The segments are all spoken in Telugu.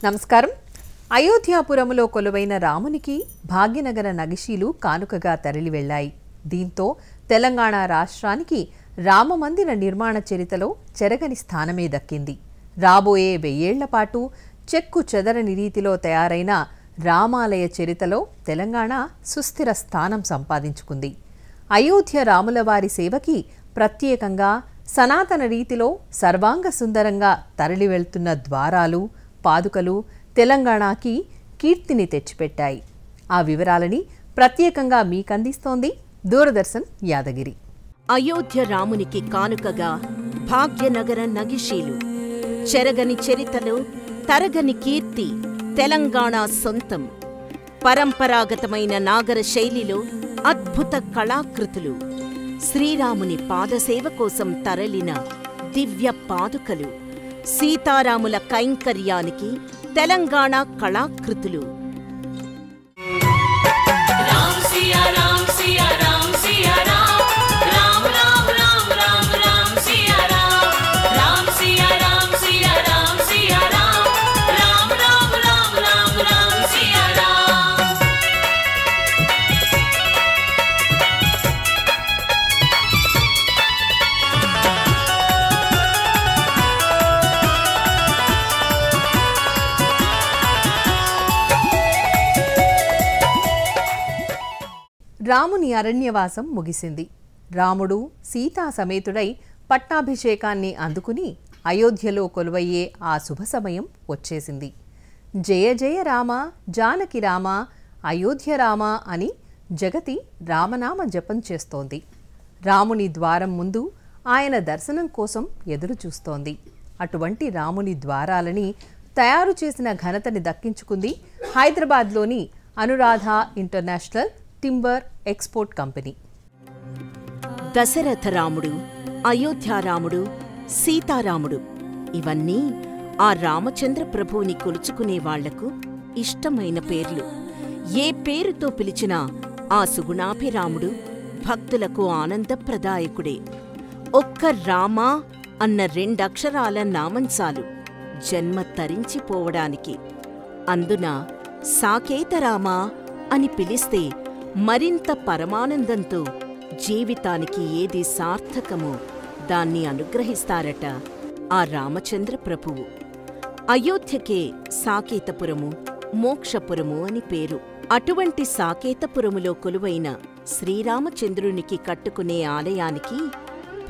నమస్కారం. అయోధ్యాపురములో కొలువైన రామునికి భాగ్యనగర నగిషీలు కానుకగా తరలి వెళ్లాయి. దీంతో తెలంగాణ రాష్ట్రానికి రామమందిర నిర్మాణ చరిత్రలో చెరగని స్థానమే దక్కింది. రాబోయే 1000 ఏళ్ల పాటు చెక్కు చెదరని రీతిలో తయారైన రామాలయ చరిత్రలో తెలంగాణ సుస్థిర స్థానం సంపాదించుకుంది. అయోధ్య రాములవారి సేవకి ప్రత్యేకంగా సనాతన రీతిలో సర్వాంగ సుందరంగా తరలి వెళ్తున్న ద్వారాలు, పాదుకలు తెలంగాణకి కీర్తిని తెచ్చిపెట్టాయి. ఆ వివరాలని ప్రత్యేకంగా మీకందిస్తోంది దూరదర్శన్ యాదగిరి. అయోధ్య రామునికి కానుకగా భాగ్యనగర నగిషీలు. చెరగని చరితలో తరగని కీర్తి తెలంగాణ సొంతం. పరంపరాగతమైన నాగర శైలిలో అద్భుత కళాకృతులు. శ్రీరాముని పాదసేవ కోసం తరలిన దివ్య పాదుకలు. సీతారాముల కైంకర్యానికి తెలంగాణ కళాకృతులు. రాముని అరణ్యవాసం ముగిసింది. రాముడు సీతా సమేతుడై పట్టాభిషేకాన్ని అందుకుని అయోధ్యలో కొలువయ్యే ఆ శుభ సమయం వచ్చేసింది. జయ జయ రామ జానకి రామ అయోధ్య రామ అని జగతి రామనామ జపం చేస్తోంది. రాముని ద్వారం ముందు ఆయన దర్శనం కోసం ఎదురు చూస్తోంది. అటువంటి రాముని ద్వారాలని తయారు చేసిన ఘనతని దక్కించుకుంది హైదరాబాద్లోని Anuradha international timber export company. Dasharatha Ramudu, అయోధ్యారాముడు, సీతారాముడు ఇవన్నీ ఆ రామచంద్ర ప్రభువుని కొలుచుకునే వాళ్లకు ఇష్టమైన పేర్లు. ఏ పేరుతో పిలిచినా ఆ సుగుణాభిరాముడు భక్తులకు ఆనందప్రదాయకుడే. ఒక్క రామా అన్న 2 అక్షరాల నామంచాలు జన్మ తరించిపోవడానికి. అందున సాకేతరామా అని పిలిస్తే మరింత పరమానందంతో జీవితానికి ఏది సార్థకమో దాన్ని అనుగ్రహిస్తారట ఆ రామచంద్ర ప్రభువు. అయోధ్యకే సాకేతపురము, మోక్షపురము అని పేరు. అటువంటి సాకేతపురములో కొలువైన శ్రీరామచంద్రునికి కట్టుకునే ఆలయానికి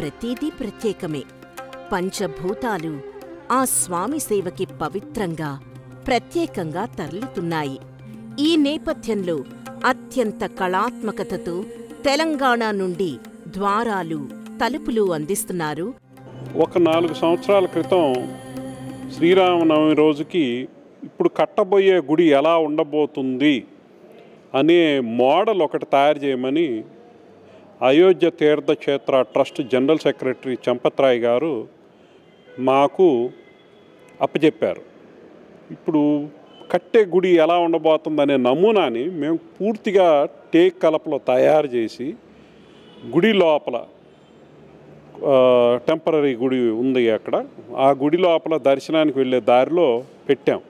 ప్రతిదీ ప్రత్యేకమే. పంచభూతాలు ఆ స్వామి సేవకి పవిత్రంగా, ప్రత్యేకంగా తరలుతున్నాయి. ఈ నేపథ్యంలో అత్యంత కళాత్మకతతో తెలంగాణ నుండి ద్వారాలు, తలుపులు అందిస్తున్నారు. ఒక 4 సంవత్సరాల క్రితం శ్రీరామనవమి రోజుకి ఇప్పుడు కట్టబోయే గుడి ఎలా ఉండబోతుంది అనే మోడల్ ఒకటి తయారు చేయమని Ayodhya Teerthkshetra trust general secretary Champat Rai గారు మాకు అప్పచెప్పారు. ఇప్పుడు కట్టే గుడి ఎలా ఉండబోతుందనే నమూనాని మేము పూర్తిగా టేక్ కలపలో తయారు చేసి గుడి లోపల టెంపరరీ గుడి ఉంది అక్కడ, ఆ గుడి లోపల దర్శనానికి వెళ్ళే దారిలో పెట్టాం.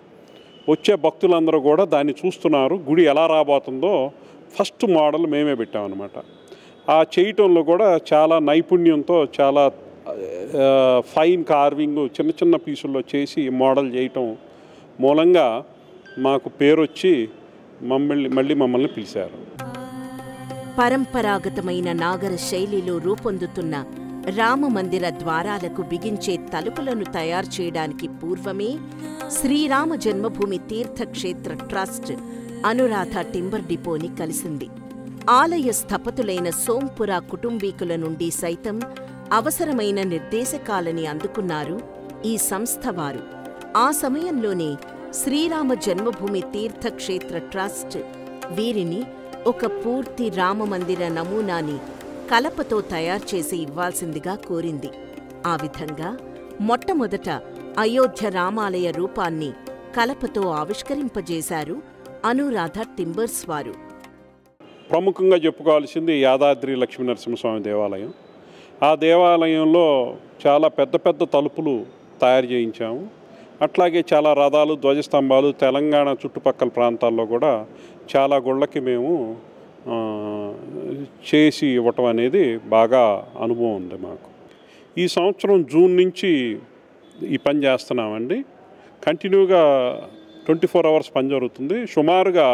వచ్చే భక్తులందరూ కూడా దాన్ని చూస్తున్నారు. గుడి ఎలా రాబోతుందో ఫస్ట్ మోడల్ మేమే పెట్టామన్నమాట. ఆ చేయటంలో కూడా చాలా నైపుణ్యంతో, చాలా ఫైన్ కార్వింగ్ చిన్న చిన్న పీసుల్లో చేసి మోడల్ చేయటం మూలంగా మాకు పేరు వచ్చి మళ్ళీ మమ్మల్ని పిలిచారు. పరంపరాగతమైన నాగర శైలిలో రూపొందుతున్న రామమందిర ద్వారాలకు బిగించే తలుపులను తయారు చేయడానికి పూర్వమే శ్రీరామ జన్మభూమి తీర్థక్షేత్ర ట్రస్ట్ అనురాధ టింబర్ డిపోని కలిసింది. ఆలయ స్థపతులైన సోంపుర కుటుంబీకుల నుండి సైతం అవసరమైన నిర్దేశకాలని అందుకున్నారు ఈ సంస్థ వారు. ఆ సమయంలోనే శ్రీరామ జన్మభూమి తీర్థక్షేత్ర ట్రస్ట్ వీరిని ఒక పూర్తి రామమందిర నమూనాని కలపతో తయారు చేసి ఇవ్వాల్సిందిగా కోరింది. ఆ విధంగా మొట్టమొదట అయోధ్య రామాలయ రూపాన్ని కలపతో ఆవిష్కరింపజేశారు అనురాధ టింబర్స్ వారు. ప్రముఖంగా చెప్పుకోవాల్సింది యాదాద్రి లక్ష్మీనరసింహస్వామి దేవాలయం. ఆ దేవాలయంలో చాలా పెద్ద పెద్ద తలుపులు తయారు చేయించాము. అట్లాగే చాలా రథాలు, ధ్వజస్తంభాలు తెలంగాణ చుట్టుపక్కల ప్రాంతాల్లో కూడా చాలా గుళ్ళకి మేము చేసి ఇవ్వటం అనేది బాగా అనుభవం ఉంది మాకు. ఈ సంవత్సరం జూన్ నుంచి ఈ పని చేస్తున్నామండి. కంటిన్యూగా 24 అవర్స్ పని జరుగుతుంది. సుమారుగా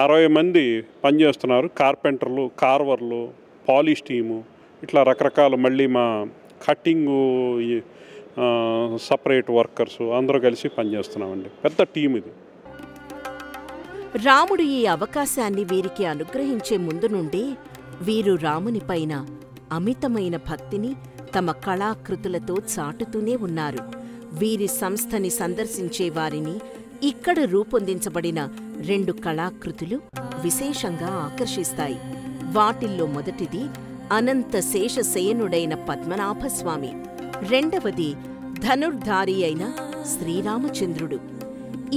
60 మంది పనిచేస్తున్నారు. కార్పెంటర్లు, కార్వర్లు, పాలిష్ టీము, ఇట్లా రకరకాల, మళ్ళీ మా కట్టింగు సపరేట్ వర్కర్సు అందరూ కలిసి పనిచేస్తున్నామండి. పెద్ద టీం ఇది. రాముడు ఈ అవకాశాన్ని వీరికి అనుగ్రహించే ముందు నుండి వీరు రాముని పైన అమితమైన భక్తిని తమ కళాకృతులతో చాటుతూనే ఉన్నారు. వీరి సంస్థని సందర్శించే వారిని ఇక్కడ రూపొందించబడిన 2 కళాకృతులు విశేషంగా ఆకర్షిస్తాయి. వాటిల్లో మొదటిది అనంత శేషశయనుడైన పద్మనాభస్వామి, రెండవది ధనుర్ధారి అయిన శ్రీరామచంద్రుడు.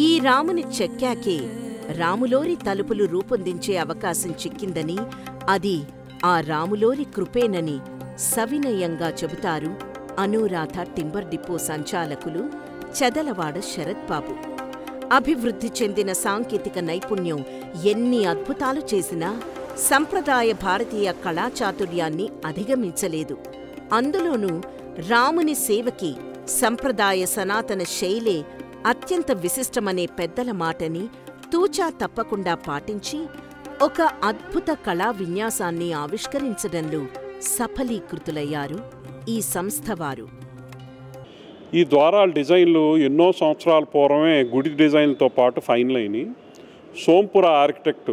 ఈ రాముని చెక్కాకే రాములోరి తలుపులు రూపొందించే అవకాశం చిక్కిందని, అది ఆ రాములోరి కృపేనని సవినయంగా చెబుతారు అనురాధ టింబర్ డిపో సంచాలకులు చెదలవాడ శరత్ బాబు. అభివృద్ధి చెందిన సాంకేతిక నైపుణ్యం ఎన్ని అద్భుతాలు చేసినా సంప్రదాయ భారతీయ కళాచాతుర్యాన్ని అధిగమించలేదు. అందులోనూ రాముని సేవకి సంప్రదాయ సనాతన శైలే అత్యంత విశిష్టమనే పెద్దల మాటని తూచా తప్పకుండా పాటించి ఒక అద్భుత కళా విన్యాసాన్ని ఆవిష్కరించడంలో సఫలీకృతులయ్యారు ఈ సంస్థ వారు. ఈ ద్వారాల డిజైన్లు ఎన్నో సంవత్సరాల పూర్వమే గుడి డిజైన్లతో పాటు ఫైనల్ అయినాయి. సోంపుర ఆర్కిటెక్ట్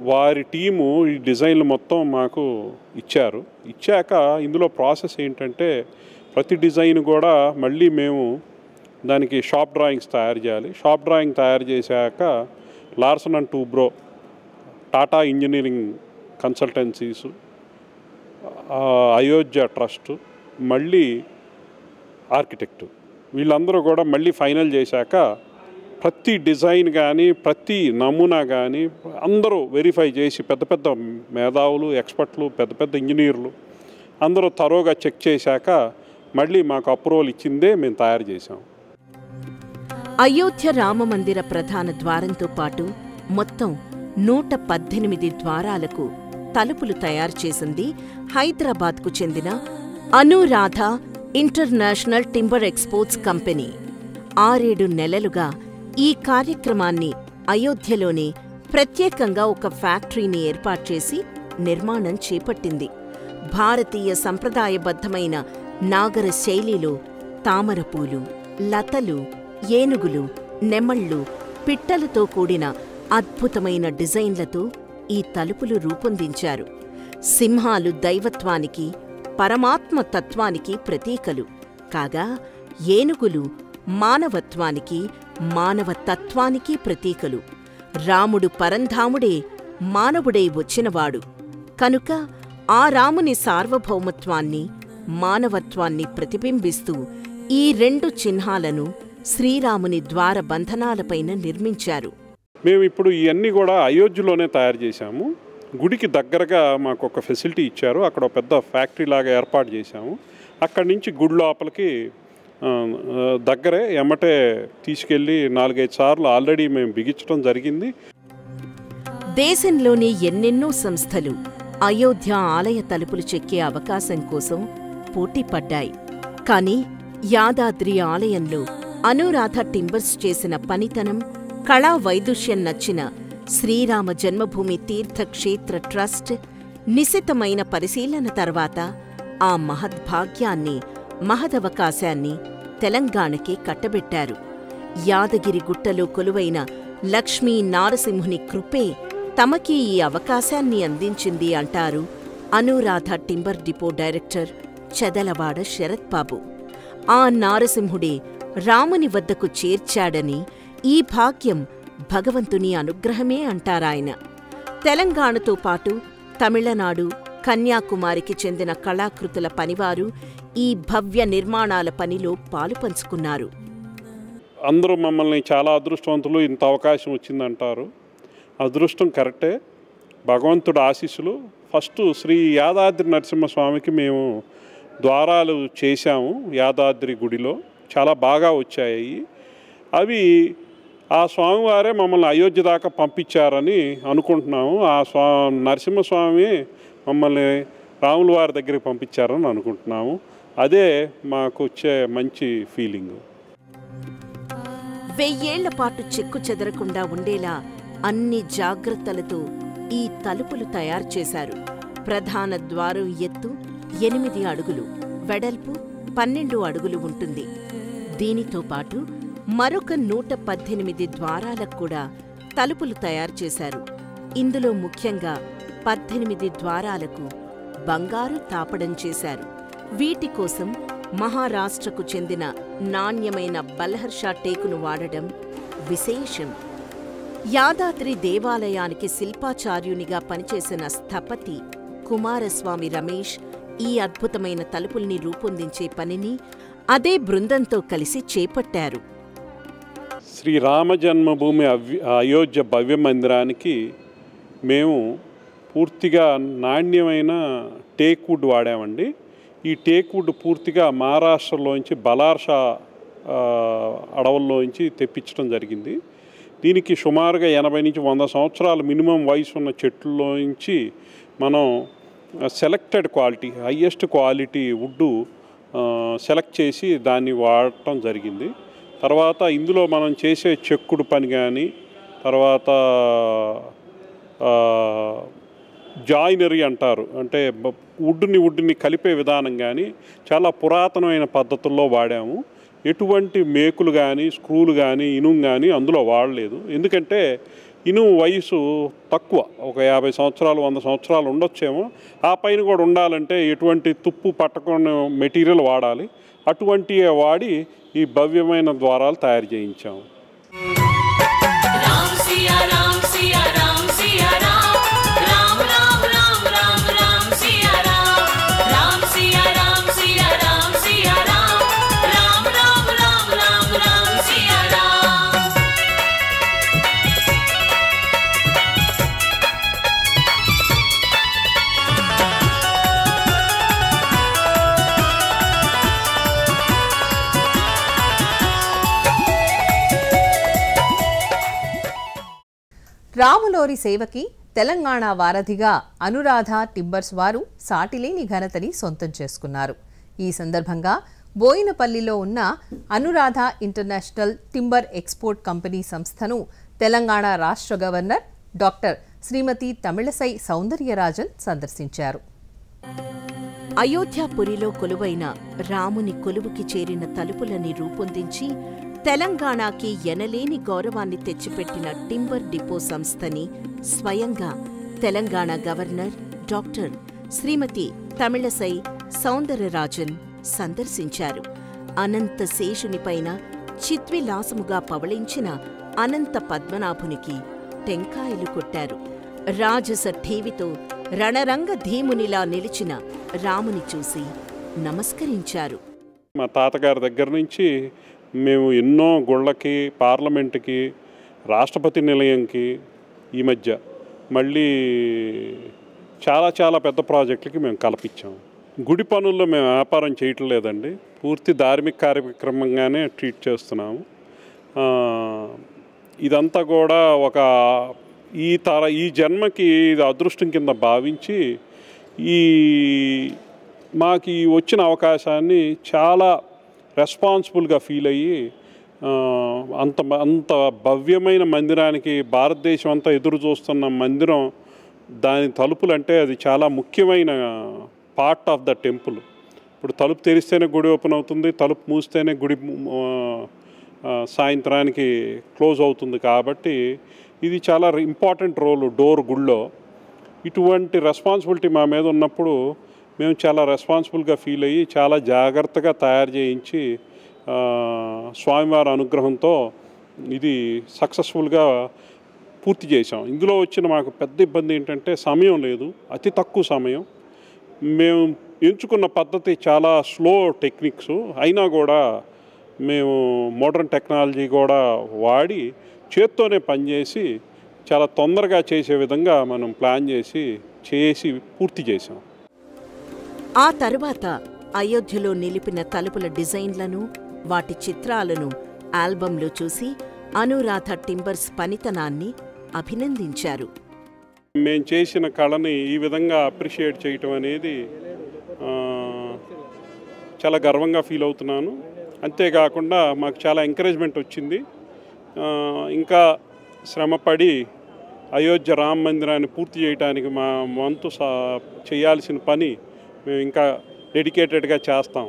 వారి టీము ఈ డిజైన్లు మొత్తం మాకు ఇచ్చారు. ఇచ్చాక ఇందులో ప్రాసెస్ ఏంటంటే, ప్రతి డిజైన్ కూడా మళ్ళీ మేము దానికి షాప్ డ్రాయింగ్స్ తయారు చేయాలి. షాప్ డ్రాయింగ్ తయారు చేశాక Larson and Toubro, Tata engineering consultancies, Ayodhya trust, మళ్ళీ ఆర్కిటెక్ట్, వీళ్ళందరూ కూడా మళ్ళీ ఫైనల్ చేశాక ప్రతి డిజైన్ కానీ ప్రతి నమూనా కానీ అందరూ వెరిఫై చేసి, పెద్ద పెద్ద మేధావులు, ఎక్స్పర్ట్లు, పెద్ద పెద్ద ఇంజనీర్లు అందరూ తరోగా చెక్ చేశాక మళ్ళీ మాకు అప్రూవల్ ఇచ్చిందే మేము తయారు చేశాం. అయోధ్య రామమందిర ప్రధాన ద్వారంతో పాటు మొత్తం 118 ద్వారాలకు తలుపులు తయారు చేసింది హైదరాబాద్కు చెందిన Anuradha international timber exports company. 6-7 నెలలుగా ఈ కార్యక్రమాన్ని అయోధ్యలోనే ప్రత్యేకంగా ఒక ఫ్యాక్టరీని ఏర్పాటు చేసి నిర్మాణం చేపట్టింది. భారతీయ సంప్రదాయబద్ధమైన నాగర శైలిలో తామరపూలు, లతలు, ఏనుగులు, నెమళ్ళు, పిట్టలతో కూడిన అద్భుతమైన డిజైన్లతో ఈ తలుపులు రూపొందించారు. సింహాలు దైవత్వానికి, పరమాత్మ తత్వానికి ప్రతీకలు కాగా, ఏనుగులు మానవత్వానికి, మానవ తత్వానికి ప్రతీకలు. రాముడు పరంధాముడే మానవుడై వచ్చినవాడు కనుక ఆ రాముని సార్వభౌమత్వాన్ని, మానవత్వాన్ని ప్రతిబింబిస్తూ ఈ 2 చిహ్నాలను శ్రీరాముని ద్వార బంధనాలపైన నిర్మించారు. మేము ఇప్పుడు ఇవన్నీ కూడా అయోధ్యలోనే తయారు చేశాము. గుడికి దగ్గరగా మాకు ఒక ఫెసిలిటీ ఇచ్చారు. అక్కడ ఒక పెద్ద ఫ్యాక్టరీ లాగా ఏర్పాటు చేశాము. అక్కడి నుంచి గుడి లోపలికి దగ్గరే ఎమ్మటే తీసుకెళ్ళి 4-5 సార్లు ఆల్రెడీ మేము బిగించడం జరిగింది. దేశంలోని ఎన్నెన్నో సంస్థలు అయోధ్య ఆలయ తలుపులు చెక్కే అవకాశం కోసం పోటీ పడ్డాయి. కాని యాదాద్రి ఆలయంలో అనురాధ టింబర్స్ చేసిన పనితనం, కళా వైదుష్యం నచ్చిన శ్రీరామ జన్మభూమి తీర్థక్షేత్ర ట్రస్ట్ నిశితమైన పరిశీలన తర్వాత ఆ మహద్భాగ్యాన్ని, మహదవకాశాన్ని తెలంగాణకే కట్టబెట్టారు. యాదగిరి గుట్టలో కొలువైన లక్ష్మీ నారసింహుని కృపే తమకి ఈ అవకాశాన్ని అందించింది అంటారు Anuradha timber depot director Chedalavada Sarath Babu. ఆ నారసింహుడే రాముని వద్దకు చేర్చాడని, ఈ భాగ్యం భగవంతుని అనుగ్రహమే అంటారాయన. తెలంగాణతో పాటు తమిళనాడు, కన్యాకుమారికి చెందిన కళాకృతుల పనివారు ఈ భవ్య నిర్మాణాల పనిలో పాలుపంచుకున్నారు. అందరూ మమ్మల్ని చాలా అదృష్టవంతులు, ఇంత అవకాశం వచ్చిందంటారు. అదృష్టం కరెక్టే, భగవంతుడు ఆశీస్సులు. ఫస్ట్ శ్రీ యాదాద్రి నరసింహస్వామికి మేము ద్వారాలు చేశాము యాదాద్రి గుడిలో. చాలా బాగా వచ్చాయి. అవి ఆ స్వామివారే మమ్మల్ని అయోధ్య దాకా పంపించారని అనుకుంటున్నాము. ఆ నరసింహస్వామి మమ్మల్ని రాముల వారి దగ్గరికి పంపించారని అనుకుంటున్నాము. అదే మాకు వచ్చే మంచి ఫీలింగు. 1000 ఏళ్ల పాటు చెక్కు చెదరకుండా ఉండేలా అన్ని జాగ్రత్తలతో ఈ తలుపులు తయారు చేశారు. ప్రధాన ద్వారం ఎత్తు 8 అడుగులు, వెడల్పు 12 అడుగులు ఉంటుంది. దీనితో పాటు మరొక 118 ద్వారాలకు కూడా తలుపులు తయారు చేశారు. ఇందులో ముఖ్యంగా 18 ద్వారాలకు బంగారు తాపడం చేశారు. వీటి కోసం మహారాష్ట్రకు చెందిన నాణ్యమైన బల్హర్షా టేకును వాడడం విశేషం. యాదాద్రి దేవాలయానికి శిల్పాచార్యునిగా పనిచేసిన స్థపతి కుమారస్వామి రమేష్ ఈ అద్భుతమైన తలుపుల్ని రూపొందించే పనిని అదే బృందంతో కలిసి చేపట్టారు. శ్రీరామ జన్మభూమి అయోధ్య భవ్య మందిరానికి మేము పూర్తిగా నాణ్యమైన టేక్ వుడ్ వాడామండి. ఈ టేక్ వుడ్ పూర్తిగా మహారాష్ట్రలోంచి బలార్షా అడవుల్లోంచి తెప్పించడం జరిగింది. దీనికి సుమారుగా 80 నుంచి 100 సంవత్సరాలు మినిమం వయసు ఉన్న చెట్లలోంచి మనం selected quality, highest quality wood select చేసి దాన్ని వాడటం జరిగింది. తర్వాత ఇందులో మనం చేసే చెక్కుడు పని కానీ, తర్వాత జాయినరీ అంటారు, అంటే వుడ్ని కలిపే విధానం కానీ చాలా పురాతనమైన పద్ధతుల్లో వాడాము. ఎటువంటి మేకులు కానీ, స్క్రూలు కానీ, ఇనుము కానీ అందులో వాడలేదు. ఎందుకంటే ఇనుము వయసు తక్కువ, ఒక 50 సంవత్సరాలు 100 సంవత్సరాలు ఉండొచ్చేమో. ఆ పైన కూడా ఉండాలంటే ఎటువంటి తుప్పు పట్టకుండా మెటీరియల్ వాడాలి. అటువంటివే వాడి ఈ భవ్యమైన ద్వారాలు తయారు చేయించాము. రాములోరి సేవకి తెలంగాణ వారధిగా అనురాధ టింబర్స్ వారు సాటిలేని ఘనతని సొంతం చేసుకున్నారు. ఈ సందర్భంగా బోయినపల్లిలో ఉన్న Anuradha international timber export company సంస్థను తెలంగాణ రాష్ట్ర గవర్నర్ డాక్టర్ శ్రీమతి తమిళసై సౌందర్యరాజన్ సందర్శించారు. అయోధ్యాపురిలో కొలువైన రాముని కొలువుకి చేరిన తలుపులని రూపొందించి తెలంగాణకి ఎనలేని గౌరవాన్ని తెచ్చిపెట్టిన టింబర్ డిపో సంస్థని స్వయంగా తెలంగాణ గవర్నర్ డాక్టర్ శ్రీమతి తమిళసై సౌందరరాజన్ సందర్శించారు. అనంత శేషునిపైన చిద్విలాసముగా పవళించిన అనంత పద్మనాభునికి టెంకాయలు కొట్టారు. రాజస ఠీవితో రణరంగ ధీమునిలా నిలిచిన రాముని చూసి నమస్కరించారు. మా తాతగారి దగ్గర నుంచి మేము ఎన్నో గుళ్ళకి, పార్లమెంటుకి, రాష్ట్రపతి నిలయంకి, ఈ మధ్య మళ్ళీ చాలా పెద్ద ప్రాజెక్టులకి మేము కల్పించాము. గుడి పనుల్లో మేము వ్యాపారం చేయటం లేదండి, పూర్తి ధార్మిక కార్యక్రమంగానే ట్రీట్ చేస్తున్నాము. ఇదంతా కూడా ఒక ఈ జన్మకి ఇది అదృష్టం కింద భావించి మాకు వచ్చిన అవకాశాన్ని చాలా రెస్పాన్సిబుల్గా ఫీల్ అయ్యి అంత భవ్యమైన మందిరానికి భారతదేశం అంతా ఎదురు చూస్తున్న మందిరం, దాని తలుపులు అంటే అది చాలా ముఖ్యమైన పార్ట్ ఆఫ్ ద టెంపుల్. ఇప్పుడు తలుపు తెరిస్తేనే గుడి ఓపెన్ అవుతుంది, తలుపు మూస్తేనే గుడి సాయంత్రానికి క్లోజ్ అవుతుంది. కాబట్టి ఇది చాలా ఇంపార్టెంట్ రోల్ డోర్ గుళ్ళో. ఇటువంటి రెస్పాన్సిబిలిటీ మా మీద ఉన్నప్పుడు మేము చాలా రెస్పాన్సిబుల్గా ఫీల్ అయ్యి చాలా జాగ్రత్తగా తయారు చేయించి స్వామివారి అనుగ్రహంతో ఇది సక్సెస్ఫుల్గా పూర్తి చేసాం. ఇందులో వచ్చిన మాకు పెద్ద ఇబ్బంది ఏంటంటే సమయం లేదు, అతి తక్కువ సమయం. మేము ఎంచుకున్న పద్ధతి చాలా స్లో టెక్నిక్స్ అయినా కూడా మేము మోడర్న్ టెక్నాలజీ కూడా వాడి చేత్తోనే పనిచేసి చాలా తొందరగా చేసే విధంగా మనం ప్లాన్ చేసి పూర్తి చేసాం. ఆ తరువాత అయోధ్యలో నిలిపిన తలుపుల డిజైన్లను వాటి చిత్రాలను ఆల్బంలో చూసి అనురాధ టింబర్స్ పనితనాన్ని అభినందించారు. మేము చేసిన కళని ఈ విధంగా అప్రిషియేట్ చేయటం అనేది చాలా గర్వంగా ఫీల్ అవుతున్నాను. అంతేకాకుండా మాకు చాలా ఎంకరేజ్మెంట్ వచ్చింది. ఇంకా శ్రమపడి అయోధ్య రామ మందిరాన్ని పూర్తి చేయడానికి మా వంతు చేయాల్సిన పని మేము ఇంకా డెడికేటెడ్గా చేస్తాం.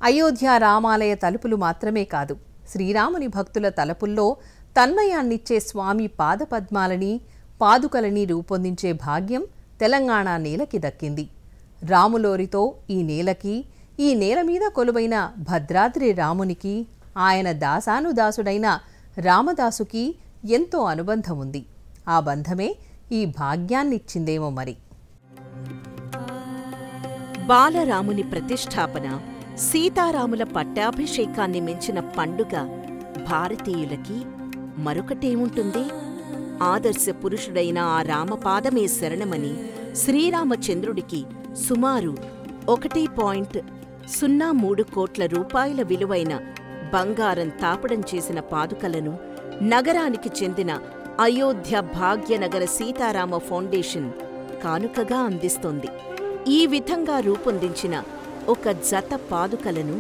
అయోధ్య రామాలయ తలుపులు మాత్రమే కాదు, శ్రీరాముని భక్తుల తలపుల్లో తన్మయాన్నిచ్చే స్వామి పాదపద్మాలని, పాదుకలని రూపొందించే భాగ్యం తెలంగాణ నేలకి దక్కింది. రాములోరితో ఈ నేలకి, ఈ నేల మీద కొలువైన భద్రాద్రి రామునికి, ఆయన దాసానుదాసుడైన రామదాసుకి ఎంతో అనుబంధం ఉంది. ఆ బంధమే ఈ భాగ్యాన్నిచ్చిందేమో మరి. బాలరాముని ప్రతిష్టాపన, సీతారాముల పట్టాభిషేకాన్ని మించిన పండుగ భారతీయులకి మరొకటేముంటుంది? ఆదర్శ పురుషుడైన ఆ రామపాదమే శరణమని శ్రీరామచంద్రుడికి సుమారు 1.03 కోట్ల రూపాయల విలువైన బంగారం తాపడం చేసిన పాదుకలను నగరానికి చెందిన అయోధ్య భాగ్యనగర సీతారామ ఫౌండేషన్ కానుకగా అందిస్తోంది. ఈ విధంగా రూపొందించిన ఒక జత పాదుకలను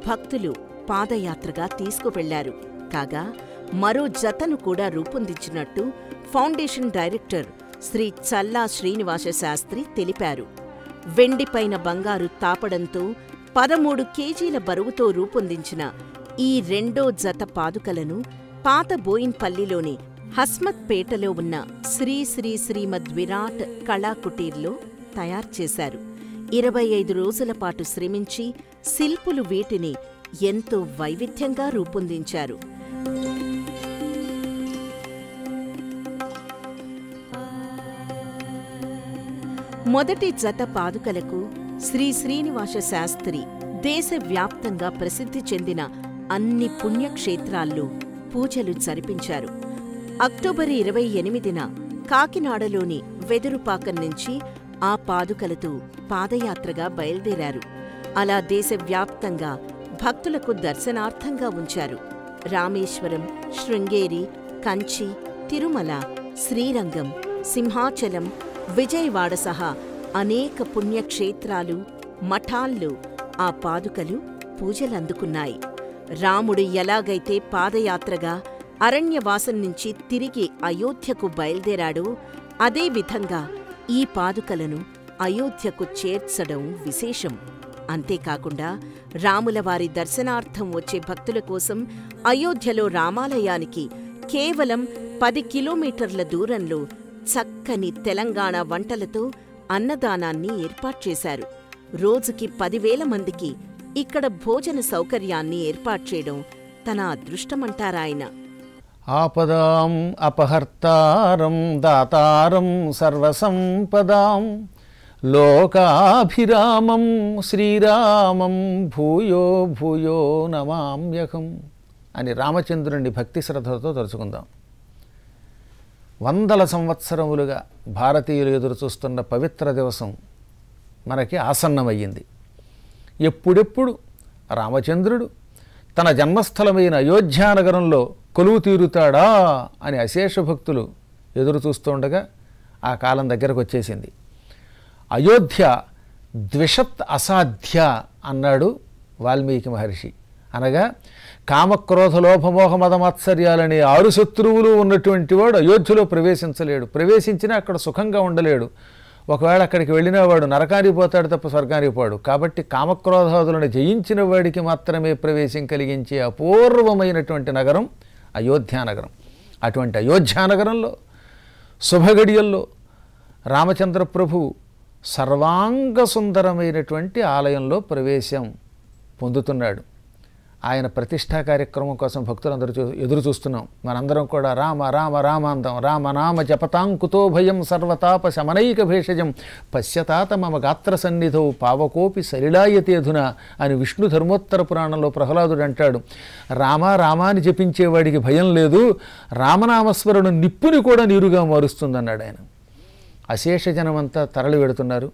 భక్తులు పాదయాత్రగా తీసుకువెళ్లారు. కాగా మరో జతను కూడా రూపొందించినట్టు ఫౌండేషన్ డైరెక్టర్ శ్రీ చల్లా శ్రీనివాస శాస్త్రి తెలిపారు. వెండిపైన బంగారు తాపడంతో 13 కేజీల బరువుతో రూపొందించిన ఈ రెండో జత పాదుకలను పాత బోయిన్పల్లిలోని హస్మత్పేటలో ఉన్న శ్రీ శ్రీ శ్రీమద్ విరాట్ కళాకుటీర్లో తయారు చేశారు. 25 రోజుల పాటు శ్రమించి శిల్పులు వీటిని ఎంతో వైవిధ్యంగా రూపొందించారు. మొదటి జత పాదుకలకు శ్రీ శ్రీనివాస శాస్త్రి దేశవ్యాప్తంగా ప్రసిద్ధి చెందిన అన్ని పుణ్యక్షేత్రాల్లో పూజలు జరిపించారు. అక్టోబర్ 28న కాకినాడలోని వెదురుపాకం నుంచి ఆ పాదుకలతో పాదయాత్రగా బయలుదేరారు. అలా దేశవ్యాప్తంగా భక్తులకు దర్శనార్థంగా ఉంచారు. రామేశ్వరం, శృంగేరి, కంచి, తిరుమల, శ్రీరంగం, సింహాచలం, విజయవాడ సహా అనేక పుణ్యక్షేత్రాలు, మఠాల్లో ఆ పాదుకలు పూజలందుకున్నాయి. రాముడు ఎలాగైతే పాదయాత్రగా అరణ్యవాసం నుంచి తిరిగి అయోధ్యకు బయలుదేరాడో అదేవిధంగా ఈ పాదుకలను అయోధ్యకు చేర్చడం విశేషం. అంతేకాకుండా రాములవారి దర్శనార్థం వచ్చే భక్తుల కోసం అయోధ్యలో రామాలయానికి కేవలం 10 కిలోమీటర్ల దూరంలో చక్కని తెలంగాణ వంటలతో అన్నదానాన్ని ఏర్పాట్చేశారు. రోజుకి 10,000 మందికి ఇక్కడ భోజన సౌకర్యాన్ని ఏర్పాట్చేయడం తన అదృష్టమంటారాయన. ఆపదాం అపహర్తారం దాతారం సర్వసంపదాం లోకాభిరామం శ్రీరామం భూయో భూయో నమామ్యహం అని రామచంద్రుని భక్తి శ్రద్ధలతో తలుచుకుందాం. వందల సంవత్సరములుగా భారతీయులు ఎదురుచూస్తున్న పవిత్ర దివసం మనకి ఆసన్నమయ్యింది. ఎప్పుడెప్పుడు రామచంద్రుడు తన జన్మస్థలమైన అయోధ్యానగరంలో కొలువు తీరుతాడా అని అశేష భక్తులు ఎదురుచూస్తుండగా ఆ కాలం దగ్గరకు వచ్చేసింది. అయోధ్య ద్విషత్ అసాధ్య అన్నాడు వాల్మీకి మహర్షి. అనగా కామక్రోధ లోభమోహ మదమాత్సర్యాలనే 6 శత్రువులు ఉన్నటువంటి వాడు అయోధ్యలో ప్రవేశించలేడు. ప్రవేశించినా అక్కడ సుఖంగా ఉండలేడు. ఒకవేళ అక్కడికి వెళ్ళిన వాడు నరకానికి పోతాడు తప్ప స్వర్గానికి పోడు. కాబట్టి కామక్రోధాదులను జయించిన వాడికి మాత్రమే ప్రవేశం కలిగించే అపూర్వమైనటువంటి నగరం అయోధ్యానగరం. అటువంటి అయోధ్యానగరంలో శుభగడియల్లో రామచంద్ర ప్రభువు సర్వాంగ సుందరమైనటువంటి ఆలయంలో ప్రవేశం పొందుతున్నాడు. ఆయన ప్రతిష్టా కార్యక్రమం కోసం భక్తులందరూ ఎదురు చూస్తున్నాం. మనందరం కూడా రామ రామ రామాంతం రామనామ జపతాంకుతో భయం సర్వతాప శమనైక భేషజం పశ్యతాత మమ గాత్ర సన్నిధౌ పావకోపి సలిలాయతేధున అని విష్ణు ధర్మోత్తర పురాణంలో ప్రహ్లాదుడు అంటాడు. రామ రామాని జపించేవాడికి భయం లేదు, రామనామస్మరణ నిప్పుని కూడా నీరుగా మారుస్తుందన్నాడు ఆయన. అశేష జనమంతా తరలి వెడుతున్నారు.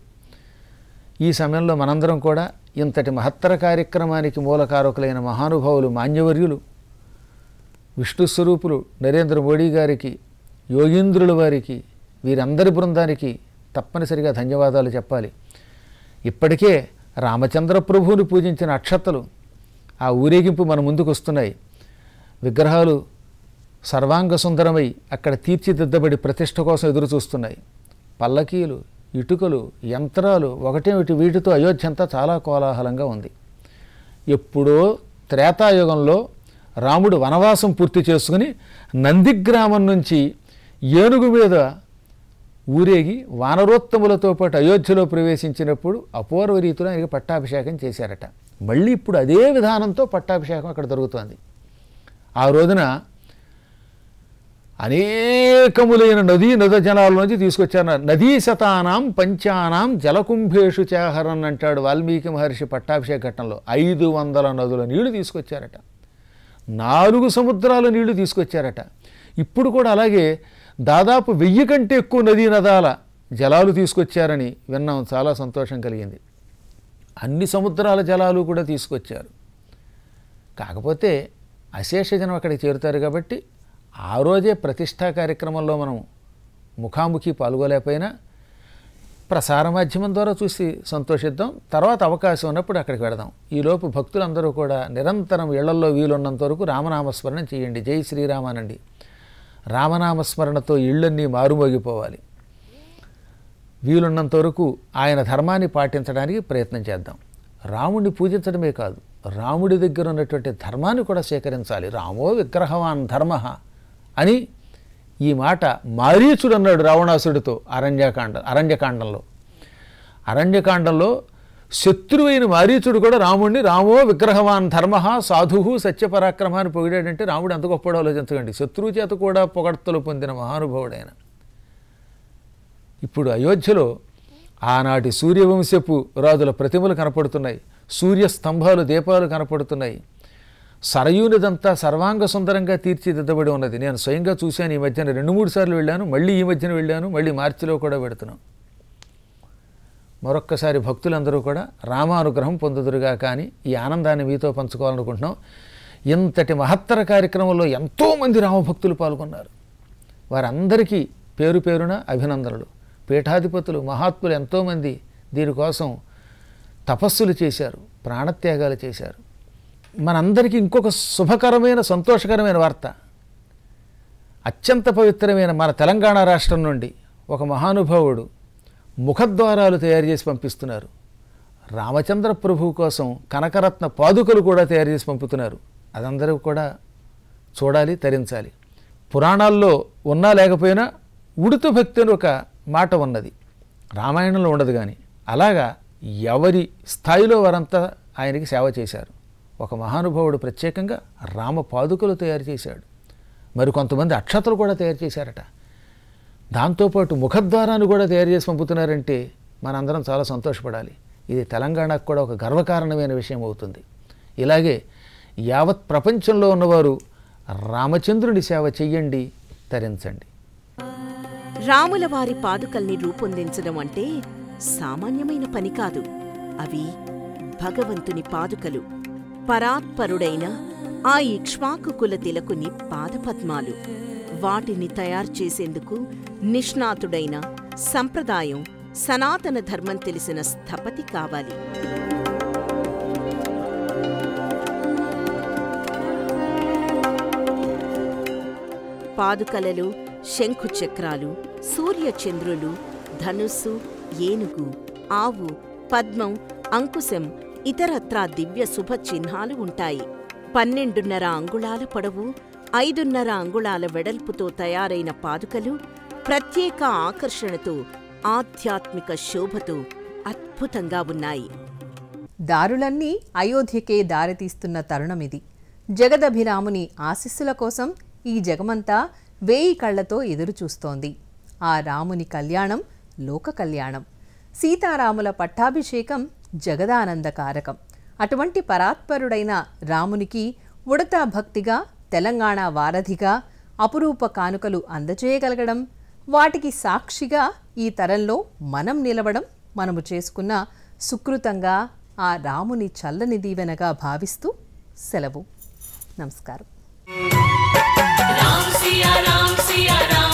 ఈ సమయంలో మనందరం కూడా ఇంతటి మహత్తర కార్యక్రమానికి మూలకారకులైన మహానుభావులు మాన్యవర్యులు విష్ణు స్వరూపులు నరేంద్ర మోడీ గారికి, యోగీంద్రుల వారికి, వీరందరి బృందానికి తప్పనిసరిగా ధన్యవాదాలు చెప్పాలి. ఇప్పటికే రామచంద్ర ప్రభువుని పూజించిన అక్షతలు ఆ ఊరేగింపు మన ముందుకు వస్తున్నాయి. విగ్రహాలు సర్వాంగ సుందరమై అక్కడ తీర్చిదిద్దబడి ప్రతిష్ఠ కోసం ఎదురు చూస్తున్నాయి. పల్లకీలు, ఇటుకలు, యంత్రాలు ఒకటేమిటి, వీటితో అయోధ్య అంతా చాలా కోలాహలంగా ఉంది. ఎప్పుడో త్రేతాయుగంలో రాముడు వనవాసం పూర్తి చేసుకుని నందిగ్రామం నుంచి ఏనుగు మీద ఊరేగి వానరోత్తములతో పాటు అయోధ్యలో ప్రవేశించినప్పుడు అపూర్వ రీతిలో ఆయనకి పట్టాభిషేకం చేశారట. మళ్ళీ ఇప్పుడు అదే విధానంతో పట్టాభిషేకం అక్కడ జరుగుతోంది. ఆ రోజున అనేకములైన నద జలాల నుంచి తీసుకొచ్చారు. నదీ శతానాం పంచానాం జలకుంభేషు చాహరన్ అంటాడు వాల్మీకి మహర్షి పట్టాభిషేక ఘట్టంలో. 500 నదుల నీళ్లు తీసుకొచ్చారట, 4 సముద్రాల నీళ్లు తీసుకొచ్చారట. ఇప్పుడు కూడా అలాగే దాదాపు 1000 కంటే ఎక్కువ నదీ నదాల జలాలు తీసుకొచ్చారని విన్నాం. చాలా సంతోషం కలిగింది. అన్ని సముద్రాల జలాలు కూడా తీసుకొచ్చారు. కాకపోతే అశేషజనం అక్కడికి చేరుతారు కాబట్టి ఆ రోజే ప్రతిష్టా కార్యక్రమంలో మనం ముఖాముఖి పాల్గొలేకపోయినా ప్రసార మాధ్యమం ద్వారా చూసి సంతోషిద్దాం. తర్వాత అవకాశం ఉన్నప్పుడు అక్కడికి వెళదాం. ఈలోపు భక్తులందరూ కూడా నిరంతరం ఇళ్లల్లో వీలున్నంత వరకు రామనామస్మరణ చేయండి. జై శ్రీరామానండి. రామనామస్మరణతో ఇళ్ళన్నీ మారుమోగిపోవాలి. వీలున్నంత వరకు ఆయన ధర్మాన్ని పాటించడానికి ప్రయత్నం చేద్దాం. రాముడిని పూజించడమే కాదు, రాముడి దగ్గర ఉన్నటువంటి ధర్మాన్ని కూడా సేకరించాలి. రామో విగ్రహవాన్ ధర్మ అని ఈ మాట మారీచుడు అన్నాడు రావణాసుడితో అరణ్యకాండంలో. అరణ్యకాండంలో శత్రువైన మారీచుడు కూడా రాముడిని రామో విగ్రహవాన్ ధర్మ సాధు సత్యపరాక్రమ అని పొగిడాడంటే రాముడు ఎంత గొప్పడో ఆలోచించకండి. శత్రువు చేత కూడా పొగడ్తలు పొందిన మహానుభావుడైన. ఇప్పుడు అయోధ్యలో ఆనాటి సూర్యవంశపు రాజుల ప్రతిమలు కనపడుతున్నాయి. సూర్య స్తంభాలు, దీపాలు కనపడుతున్నాయి. సరయూనిదంతా సర్వాంగ సుందరంగా తీర్చిదిద్దబడి ఉన్నది. నేను స్వయంగా చూశాను. ఈ మధ్యన 2-3 సార్లు వెళ్ళాను, మళ్ళీ ఈ మధ్యన వెళ్ళాను, మళ్ళీ మార్చిలో కూడా పెడుతున్నాం. మరొక్కసారి భక్తులందరూ కూడా రామానుగ్రహం పొందుదురుగా కానీ ఈ ఆనందాన్ని మీతో పంచుకోవాలనుకుంటున్నాం. ఇంతటి మహత్తర కార్యక్రమంలో ఎంతోమంది రామభక్తులు పాల్గొన్నారు. వారందరికీ పేరు పేరున అభినందనలు. పీఠాధిపతులు, మహాత్ములు ఎంతోమంది దీనికోసం తపస్సులు చేశారు, ప్రాణత్యాగాలు చేశారు. మనందరికీ ఇంకొక శుభకరమైన సంతోషకరమైన వార్త. అత్యంత పవిత్రమైన మన తెలంగాణ రాష్ట్రం నుండి ఒక మహానుభావుడు ముఖద్వారాలు తయారు చేసి పంపిస్తున్నారు. రామచంద్ర ప్రభువు కోసం కనకరత్న పాదుకలు కూడా తయారు చేసి పంపుతున్నారు. అదందరూ కూడా చూడాలి, తరించాలి. పురాణాల్లో ఉన్నా లేకపోయినా ఉడుత భక్తి అని ఒక మాట ఉన్నది. రామాయణంలో ఉండదు. కానీ అలాగా ఎవరి స్థాయిలో వారంతా ఆయనకి సేవ చేశారు. ఒక మహానుభావుడు ప్రత్యేకంగా రామ పాదుకలు తయారు చేశాడు. మరి కొంతమంది అక్షతలు కూడా తయారు చేశారట. దాంతోపాటు ముఖద్వారాన్ని కూడా తయారు చేసి పంపుతున్నారంటే మనందరం చాలా సంతోషపడాలి. ఇది తెలంగాణకు కూడా ఒక గర్వకారణమైన విషయం అవుతుంది. ఇలాగే యావత్ ప్రపంచంలో ఉన్నవారు రామచంద్రుని సేవ చెయ్యండి, తరించండి. రాముల వారి పాదుకల్ని రూపొందించడం అంటే సామాన్యమైన పని కాదు. అవి భగవంతుని పాదుకలు. పరాత్పరుడైన ఆ ఇక్ష్వాకు కుల తిలకుని పాదపద్మాలు. వాటిని తయారు చేసేందుకు నిష్ణాతుడైన సంప్రదాయం, సనాతన ధర్మం తెలిసిన స్థపతి కావాలి. పాదుకలలో శంఖు చక్రాలు, సూర్యచంద్రులు, ధనుస్సు, ఏనుగు, ఆవు, పద్మం, అంకుశం, ఇతరత్రా దివ్య శుభ చిహ్నాలు ఉంటాయి. 12.5 అంగుళాల పొడవు, 5.5 అంగుళాల వెడల్పుతో తయారైన పాదుకలు ప్రత్యేక ఆకర్షణతో, ఆధ్యాత్మిక శోభతో అద్భుతంగా ఉన్నాయి. దారులన్నీ అయోధ్యకే దారితీస్తున్న తరుణమిది. జగదభిరాముని ఆశీస్సుల కోసం ఈ జగమంతా 1000 కళ్లతో ఎదురుచూస్తోంది. ఆ రాముని కళ్యాణం లోక కళ్యాణం. సీతారాముల పట్టాభిషేకం జగదానందకారకం. అటువంటి పరాత్పరుడైన రామునికి ఉడతా భక్తిగా, తెలంగాణ వారధిగా అపురూప కానుకలు అందజేయగలగడం, వాటికి సాక్షిగా ఈ తరంలో మనం నిలవడం మనము చేసుకున్న సుకృతంగా, ఆ రాముని చల్లని దీవెనగా భావిస్తూ సెలవు. నమస్కారం. రామ్ సియా రామ్ సియా రామ్